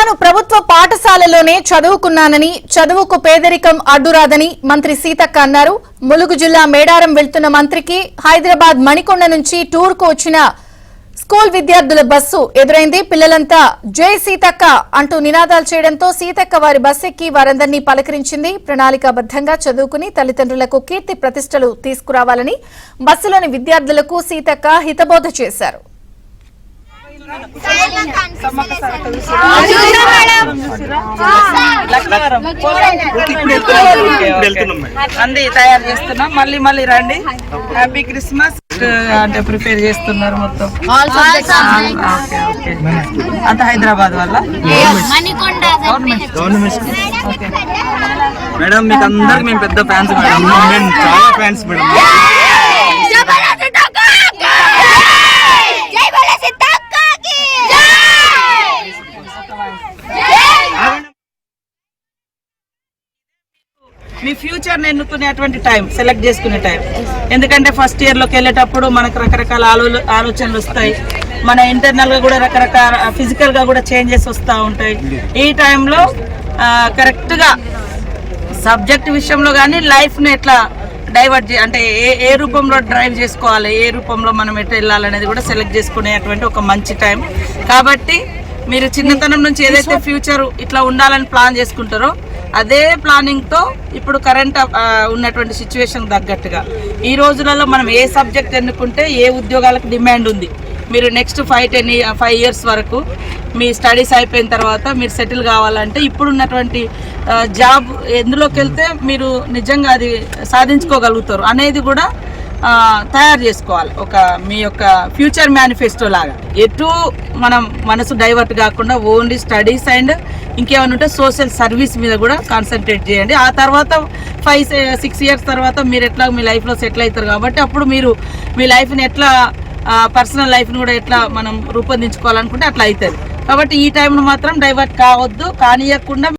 తాను ప్రభుత్వ పాఠశాలలోనే చదువుకున్నానని, చదువుకు పేదరికం అడ్డురాదని మంత్రి సీతక్క అన్నారు. ములుగు జిల్లా మేడారం వెళ్తున్న మంత్రికి హైదరాబాద్ మణికొండ నుంచి టూర్ కు వచ్చిన స్కూల్ విద్యార్థుల బస్సు ఎదురైంది. పిల్లలంతా జై సీతక్క అంటూ నినాదాలు చేయడంతో సీతక్క వారి బస్సు ఎక్కి వారందరినీ పలకరించింది. ప్రణాళికాబద్దంగా చదువుకుని తల్లిదండ్రులకు కీర్తి ప్రతిష్టలు తీసుకురావాలని బస్సులోని విద్యార్థులకు సీతక్క హితబోధ చేశారు. అంది తయారు చేస్తున్నాం, మళ్ళీ రండి. హ్యాపీ క్రిస్మస్ అంటే ప్రిపేర్ చేస్తున్నారు మొత్తం అంత హైదరాబాద్ వల్ల. మేడం మీకు అందరికి మేము పెద్ద ఫ్యాన్స్ మేడం, మేము చాలా ఫ్యాన్స్ మేడం. మీ ఫ్యూచర్ ని ఎన్నుకునేటువంటి టైం, సెలెక్ట్ చేసుకునే టైం. ఎందుకంటే ఫస్ట్ ఇయర్ లోకి వెళ్ళేటప్పుడు మనకు రకరకాల ఆలోచనలు వస్తాయి. మన ఇంటర్నల్ గా కూడా రకరకాల ఫిజికల్ గా కూడా చేంజెస్ వస్తూ ఉంటాయి. ఈ టైంలో కరెక్ట్ గా సబ్జెక్ట్ విషయంలో కానీ లైఫ్ ని ఎట్లా డైవర్ట్ అంటే ఏ రూపంలో డ్రైవ్ చేసుకోవాలి, ఏ రూపంలో మనం ఎట్లా వెళ్ళాలనేది కూడా సెలెక్ట్ చేసుకునేటువంటి ఒక మంచి టైం. కాబట్టి మీరు చిన్నతనం నుంచి ఏదైతే ఫ్యూచర్ ఇట్లా ఉండాలని ప్లాన్ చేసుకుంటారో అదే ప్లానింగ్తో ఇప్పుడు కరెంట్ ఉన్నటువంటి సిచ్యువేషన్ తగ్గట్టుగా ఈ రోజులలో మనం ఏ సబ్జెక్ట్ ఎన్నుకుంటే ఏ ఉద్యోగాలకు డిమాండ్ ఉంది, మీరు నెక్స్ట్ 5 ఇయర్స్ వరకు మీ స్టడీస్ అయిపోయిన తర్వాత మీరు సెటిల్ కావాలంటే ఇప్పుడున్నటువంటి జాబ్ ఎందులోకి వెళ్తే మీరు నిజంగా అది సాధించుకోగలుగుతారు అనేది కూడా తయారు చేసుకోవాలి. ఒక మీ యొక్క ఫ్యూచర్ మేనిఫెస్టో లాగా ఎటు మనం మనసు డైవర్ట్ కాకుండా ఓన్లీ స్టడీస్ అండ్ ఇంకేమైనా ఉంటే సోషల్ సర్వీస్ మీద కూడా కాన్సన్ట్రేట్ చేయండి. ఆ తర్వాత 5-6 ఇయర్స్ తర్వాత మీరు ఎట్లా మీ లైఫ్లో సెటిల్ అవుతారు కాబట్టి అప్పుడు మీరు మీ లైఫ్ని ఎట్లా పర్సనల్ లైఫ్ని కూడా ఎట్లా మనం రూపొందించుకోవాలనుకుంటే అట్లా అవుతుంది. కాబట్టి ఈ టైంలో మాత్రం డైవర్ట్ కావద్దు, కానియకుండా